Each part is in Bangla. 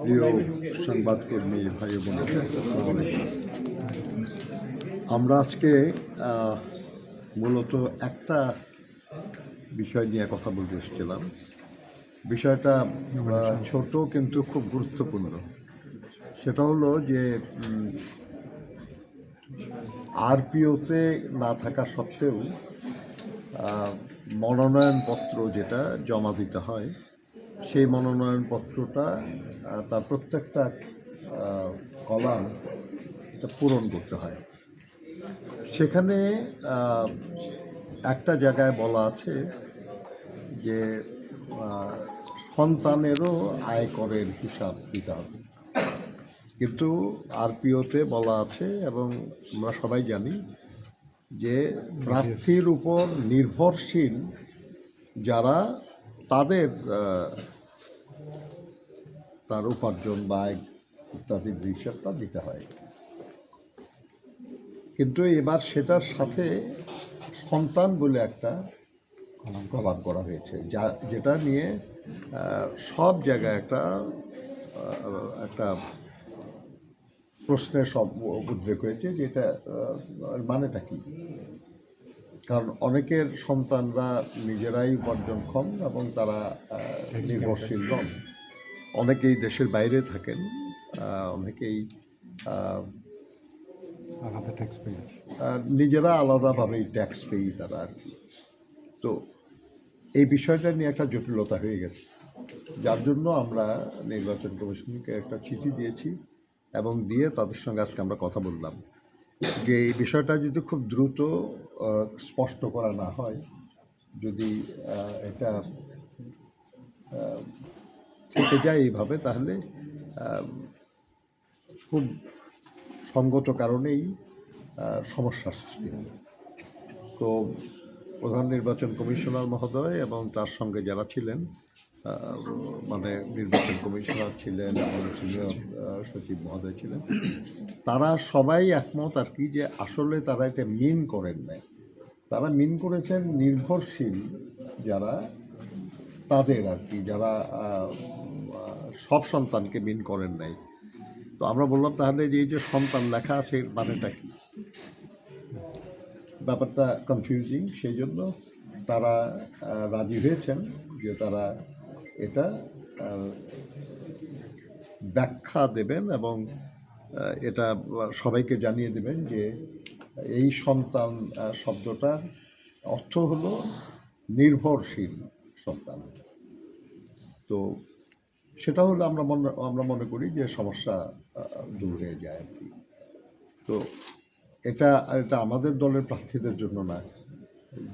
প্রিয় সংবাদকর্মী ভাই বোনেরা, আসসালামু আলাইকুম। আমরা আজকে মূলত একটা বিষয় নিয়ে কথা বলতে এসেছিলাম। বিষয়টা ছোট কিন্তু খুব গুরুত্বপূর্ণ। সেটা হলো যে আরপিওতে না থাকা সত্ত্বেও মনোনয়নপত্র যেটা জমা দিতে হয়, সেই মনোনয়নপত্রটা তার প্রত্যেকটা কলাম এটা পূরণ করতে হয়। সেখানে একটা জায়গায় বলা আছে যে সন্তানেরও আয়করের হিসাব দিতে হবে, কিন্তু আরপিওতে বলা আছে এবং আমরা সবাই জানি যে প্রার্থীর উপর নির্ভরশীল যারা তাদের তার উপার্জন বা আয় ইত্যাদির হিসাবটা দিতে হয়। কিন্তু এবার সেটার সাথে সন্তান বলে একটা কলাম করা হয়েছে, যেটা নিয়ে সব জায়গায় একটা প্রশ্নের সব উদ্রেক হয়েছে যে এটা মানেটা কি। কারণ অনেকের সন্তানরা নিজেরাই উপার্জনক্ষম এবং তারা নির্ভরশীল নন। অনেকেই দেশের বাইরে থাকেন, অনেকেই আলাদা ট্যাক্স পেয়ার, নিজেরা আলাদাভাবেই ট্যাক্স পেই তারা আর কি। তো এই বিষয়টা নিয়ে একটা জটিলতা হয়ে গেছে, যার জন্য আমরা নির্বাচন কমিশনকে একটা চিঠি দিয়েছি এবং দিয়ে তাদের সঙ্গে আজকে আমরা কথা বললাম যে এই বিষয়টা যদি খুব দ্রুত স্পষ্ট করা না হয়, যদি এটা থেকে যায় এইভাবে, তাহলে খুব সঙ্গত কারণেই সমস্যার সৃষ্টি হবে। তো প্রধান নির্বাচন কমিশনার মহোদয় এবং তার সঙ্গে যারা ছিলেন, মানে নির্বাচন কমিশনার ছিলেন এবং সিনিয়র সচিব মহোদয় ছিলেন, তারা সবাই একমত আর কি যে আসলে তারা এটা মিন করেন নাই। তারা মিন করেছেন নির্ভরশীল যারা তাদের আর কি, যারা সব সন্তানকে মিন করেন নাই। তো আমরা বললাম তাহলে যে এই যে সন্তান লেখা আছে মানেটা কি, ব্যাপারটা কনফিউজিং। সেই জন্য তারা রাজি হয়েছেন যে তারা এটা ব্যাখ্যা দেবেন এবং এটা সবাইকে জানিয়ে দেবেন যে এই সন্তান শব্দটার অর্থ হলো নির্ভরশীল সন্তান। তো সেটা হলে আমরা মনে করি যে সমস্যা দূর হয়ে যায় আর কি। তো এটা আমাদের দলের প্রার্থীদের জন্য না,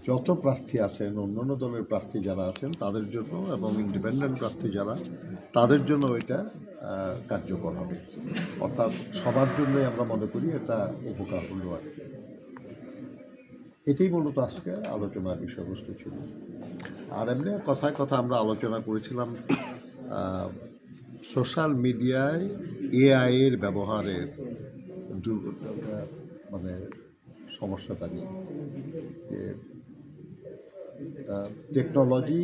যত প্রার্থী আছেন, অন্যান্য দলের প্রার্থী যারা আছেন তাদের জন্য এবং ইন্ডিপেন্ডেন্ট প্রার্থী যারা, তাদের জন্য এটা কার্যকর হবে। অর্থাৎ সবার জন্যই আমরা মনে করি এটা উপকার হলো আর কি। এটাই মূলত আজকে আলোচনার বিষয়বস্তু ছিল। আর এমনি কথায় কথা আমরা আলোচনা করেছিলাম সোশ্যাল মিডিয়ায় এআইয়ের ব্যবহারের মানে সমস্যাটা নিয়ে, যে টেকনোলজি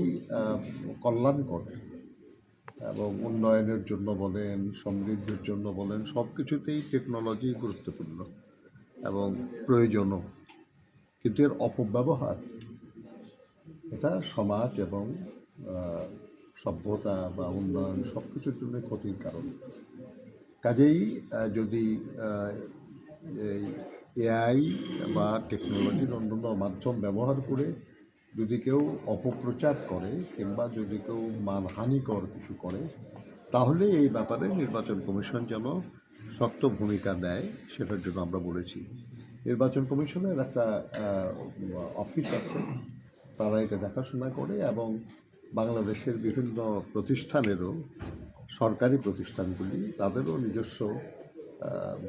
কল্যাণকর এবং উন্নয়নের জন্য বলেন, সমৃদ্ধির জন্য বলেন, সব কিছুতেই টেকনোলজি গুরুত্বপূর্ণ এবং প্রয়োজনও, কিন্তু এর অপব্যবহার এটা সমাজ এবং সভ্যতা বা উন্নয়ন সব কিছুর জন্য ক্ষতির কারণ। কাজেই যদি এআই বা টেকনোলজির অন্যান্য মাধ্যম ব্যবহার করে যদি কেউ অপপ্রচার করে কিংবা যদি কেউ মানহানিকর কিছু করে, তাহলে এই ব্যাপারে নির্বাচন কমিশন যেন শক্ত ভূমিকা নেয়, সেটার জন্য আমরা বলেছি। নির্বাচন কমিশনের একটা অফিস আছে, তারা এটা দেখাশোনা করে এবং বাংলাদেশের বিভিন্ন প্রতিষ্ঠানেরও, সরকারি প্রতিষ্ঠানগুলি তাদেরও নিজস্ব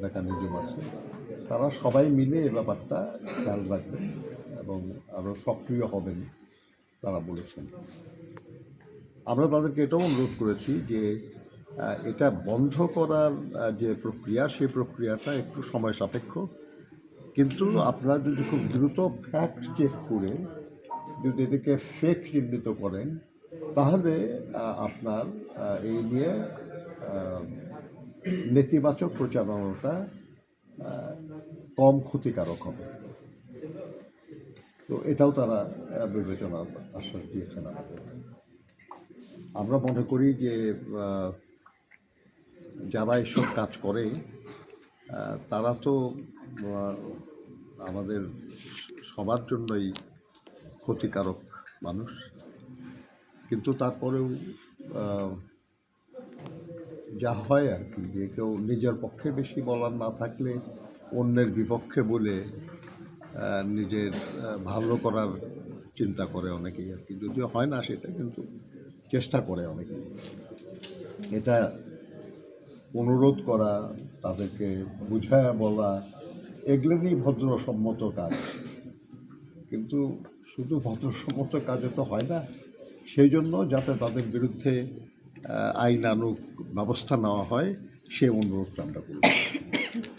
মেকানিজম আছে। তারা সবাই মিলে এ ব্যাপারটা খেয়াল রাখবেন এবং আরও সক্রিয় হবেন তারা বলেছেন। আমরা তাদেরকে এটাও অনুরোধ করেছি যে এটা বন্ধ করার যে প্রক্রিয়া, সেই প্রক্রিয়াটা একটু সময় সাপেক্ষ, কিন্তু আপনারা যদি খুব দ্রুত ফ্যাক্ট চেক করে যদি এটাকে ফেক চিহ্নিত করেন, তাহলে আপনার এই নিয়ে নেতিবাচক প্রচারণাটা কম ক্ষতিকারক হবে। তো এটাও তারা বিবেচনার আশ্বাস দিয়েছেন আমাদের। আমরা মনে করি যে যারা এসব কাজ করে তারা তো আমাদের সবার জন্যই ক্ষতিকারক মানুষ, কিন্তু তারপরেও যা হয় আর কি, যে কেউ নিজের পক্ষে বেশি বলার না থাকলে অন্যের বিপক্ষে বলে নিজের ভালো করার চিন্তা করে অনেকেই আর কি, যদিও হয় না সেটা, কিন্তু চেষ্টা করে অনেকেই। এটা অনুরোধ করা, তাদেরকে বুঝায়া বলা, এগুলোরই ভদ্রসম্মত কাজ। কিন্তু শুধু ভদ্রসম্মত কাজে তো হয় না, সেই জন্য যাতে তাদের বিরুদ্ধে আইনানুগ ব্যবস্থা নেওয়া হয় সে অনুরোধটা আমরা করি।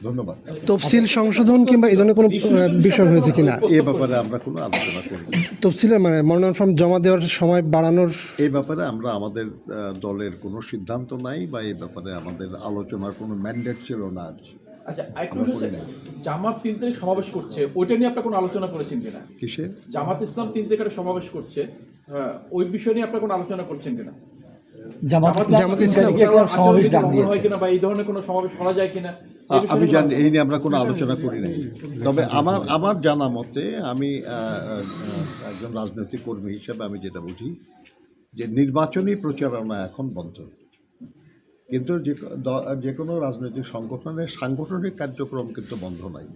ধন্যবাদ। তফসিল সংশোধন কিংবা এই ধরনের কোনো বিষয় হয়েছে কিনা এ ব্যাপারে আমরা কোনো আলোচনা করি না। তফসিলের মানে মনোনয়ন ফর্ম জমা দেওয়ার সময় বাড়ানোর এই ব্যাপারে আমরা আমাদের দলের কোনো সিদ্ধান্ত নাই, বা এই ব্যাপারে আমাদের আলোচনার কোনো ম্যান্ডেট ছিল না আজ। আচ্ছা, জামাত 3 তারিখ সমাবেশ করছে, ওইটা নিয়ে আপনার কোনো আলোচনা করেছেন কিনা? কিসে? জামাত ইসলাম 3 তারিখে সমাবেশ করছে, ওই বিষয় নিয়ে আপনার কোনো আলোচনা করছেন কিনা? জামাত ইসলাম সমাবেশ ডাক দিয়েছে হয় কিনা, বা এই ধরনের কোনো সমাবেশ করা যায় কিনা? আমি জানি এই নিয়ে আমরা কোনো আলোচনা করি নাই। তবে আমার জানা মতে, আমি একজন রাজনৈতিক কর্মী হিসেবে আমি যেটা বুঝি যে নির্বাচনী প্রচারণা এখন বন্ধ, কিন্তু যে কোনো রাজনৈতিক সংগঠনের সাংগঠনিক কার্যক্রম কিন্তু বন্ধ নাই।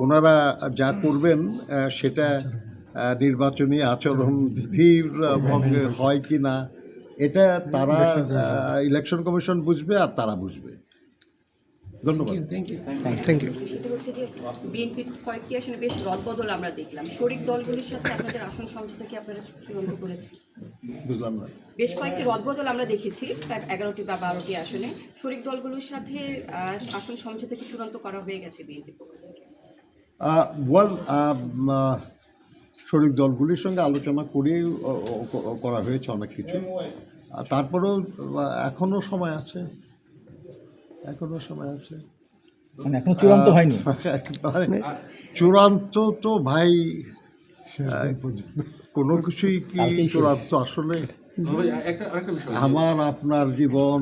ওনারা যা করবেন সেটা নির্বাচনী আচরণবিধির ভঙ্গে হয় কি না, এটা তারা ইলেকশন কমিশন বুঝবে, আর তারা বুঝবে। ধন্যবাদ। Thank you. সেটা হচ্ছে যে বিএনপির কয়েকটি আসনে বেশ রদবদল আমরা দেখলাম। শরিক দলগুলির সাথে আপনাদের আসন সমঝোতা কি আপনারা চূড়ান্ত করেছেন? বুঝলাম না। বেশ কয়েকটি রদবদল আমরা দেখেছি, প্রায় 11টি বা 12টি আসনে। শরিক দলগুলোর সাথে আসন সমঝোতা কি চূড়ান্ত করা হয়ে গেছে বিএনপির পক্ষ থেকে? শরিক দলগুলির সঙ্গে আলোচনা করেই করা হয়েছে অনেক কিছু। তারপরেও এখনো সময় আছে, মানে এখনো চূড়ান্ত হয়নি। চূড়ান্ত তো ভাই কোনো কিছুই কি চূড়ান্ত? আসলে আমার আপনার জীবন,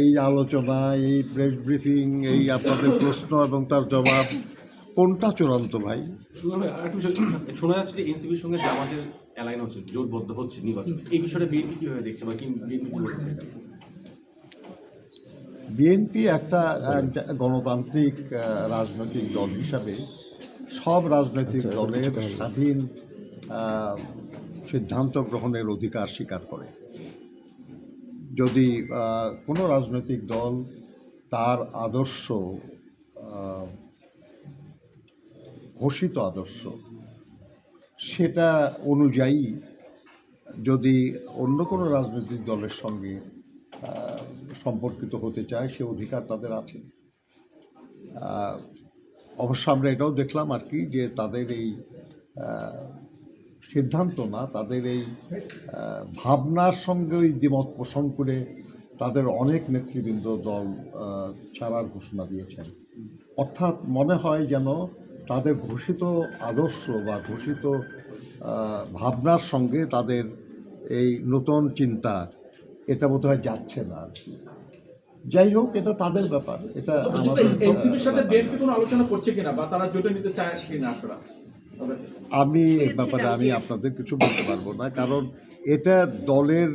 এই আলোচনা, এই প্রেস ব্রিফিং, এই আপনাদের প্রশ্ন এবং তার জবাব, কোনটা চূড়ান্ত ভাই? শোনা যাচ্ছে যে এনসিপির সঙ্গে জামাতের অ্যালাইন হচ্ছে, জোটবদ্ধ হচ্ছে নির্বাচন। এই বিষয়টা বিএনপি কিভাবে দেখছে, বা বিএনপি কি বলছে? বিএনপি একটা গণতান্ত্রিক রাজনৈতিক দল হিসাবে সব রাজনৈতিক দলের স্বাধীন সিদ্ধান্ত গ্রহণের অধিকার স্বীকার করে। যদি কোনো রাজনৈতিক দল তার আদর্শ, ঘোষিত আদর্শ, সেটা অনুযায়ী যদি অন্য কোনো রাজনৈতিক দলের সঙ্গে সম্পর্কিত হতে চায়, সে অধিকার তাদের আছে। অবশ্য আমরা এটাও দেখলাম আর কি, যে তাদের এই সিদ্ধান্ত না, তাদের এই ভাবনার সঙ্গেই দ্বিমত পোষণ করে তাদের অনেক নেতৃবৃন্দ দল ছাড়ার ঘোষণা দিয়েছেন। অর্থাৎ মনে হয় যেন তাদের ঘোষিত আদর্শ বা ঘোষিত ভাবনার সঙ্গে তাদের এই নতুন চিন্তা, এটা বোধহয় যাচ্ছে না আর কি। যাই হোক, এটা তাদের ব্যাপার। এটা এনসিপির সাথে বিএনপি কোনো আলোচনা করছে কিনা, বা তারা জোটে নিতে চায় কিনা আপনারা? আমি এর ব্যাপারে আমি আপনাদের কিছু বলতে পারবো না, কারণ এটা দলের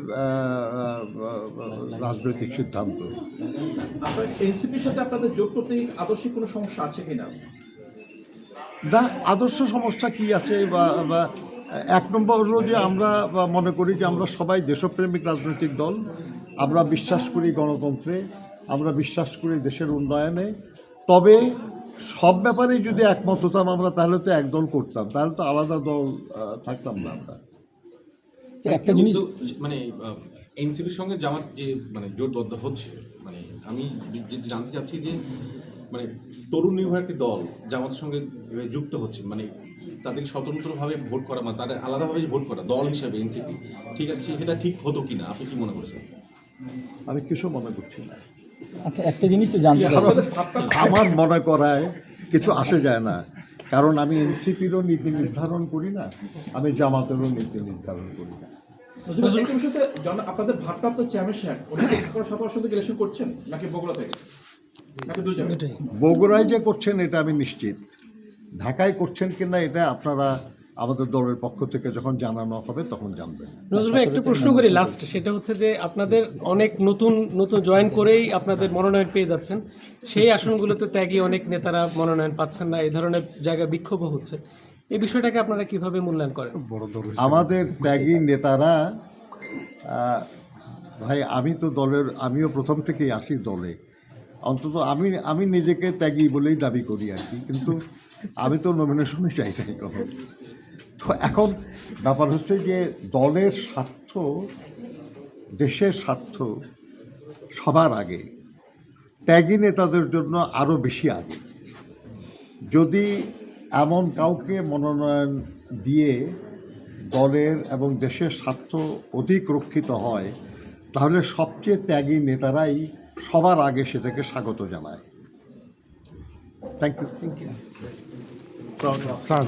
রাজনৈতিক সিদ্ধান্ত। আপনার এনসিপির সাথে আপনাদের জোট করতে আদর্শিক কোনো সমস্যা আছে কিনা? না, আদর্শ সমস্যা কি আছে? বা এক নম্বর হলো যে আমরা মনে করি যে আমরা সবাই দেশপ্রেমিক রাজনৈতিক দল। আমরা বিশ্বাস করি গণতন্ত্রে, আমরা বিশ্বাস করি দেশের উন্নয়নে। তবে সব ব্যাপারেই যদি একমত হতাম আমরা, তাহলে তো এক দল করতাম, তাহলে তো আলাদা দল থাকতাম না আমরা। একটা জিনিস মানে এনসিপির সঙ্গে জামাত যে মানে জোটবদ্ধ হচ্ছে, মানে আমি জানতে চাচ্ছি যে মানে তরুণ নির্ভর একটি দল জামাতের সঙ্গে যুক্ত হচ্ছে, মানে তাদের স্বতন্ত্রভাবে ভোট করা, মানে তাদের আলাদাভাবে ভোট করা দল হিসাবে এনসিপি, ঠিক আছে, সেটা ঠিক হতো কিনা আপনি কি মনে করছেন? আমি কিছু মনে করছি না। আচ্ছা, একটা জিনিস তো জানতে চাই। আপনাদের ভাবটা আমার মনে করায় কিছু আসে যায় না, কারণ আমি এনসিপিরও নীতি নির্ধারণ করি না, আমি জামাতেরও নীতি নির্ধারণ করি না। একটা বিষয় হচ্ছে, আপনাদের ভারপ্রাপ্ত চেয়ারম্যান সাহেব উনি কি কোনো 17 থেকে ইলেকশন করছেন নাকি বগুড়া থেকে, নাকি দুই জায়গায়? বগুড়ায় যে করছেন এটা আমি নিশ্চিত, ঢাকায় করছেন কিনা এটা আপনারা আমাদের দলের পক্ষ থেকে যখন জানানো হবে তখন জানবেন। নজরুল ভাই, একটা প্রশ্ন করি লাস্ট, সেটা হচ্ছে যে আপনাদের অনেক নতুন নতুন জয়েন করেই আপনাদের মনোনয়ন পেয়ে যাচ্ছেন, সেই আসনগুলোতে ত্যাগী অনেক নেতারা মনোনয়ন পাচ্ছেন না, এই ধরনের জায়গায় বিক্ষোভ হচ্ছে, এই বিষয়টাকে আপনারা কিভাবে মূল্যায়ন করেন? আমাদের ত্যাগী নেতারা ভাই, আমি তো আমিও প্রথম থেকেই আসি দলে, অন্তত আমি নিজেকে ত্যাগী বলেই দাবি করি আর কি, কিন্তু আমি তো নমিনেশনই চাই নাই কখন। তো এখন ব্যাপার হচ্ছে যে দলের স্বার্থ, দেশের স্বার্থ সবার আগে, ত্যাগী নেতাদের জন্য আরও বেশি আগে। যদি এমন কাউকে মনোনয়ন দিয়ে দলের এবং দেশের স্বার্থ অধিক রক্ষিত হয়, তাহলে সবচেয়ে ত্যাগী নেতারাই সবার আগে সেটাকে স্বাগত জানায়। Thank you. স্যার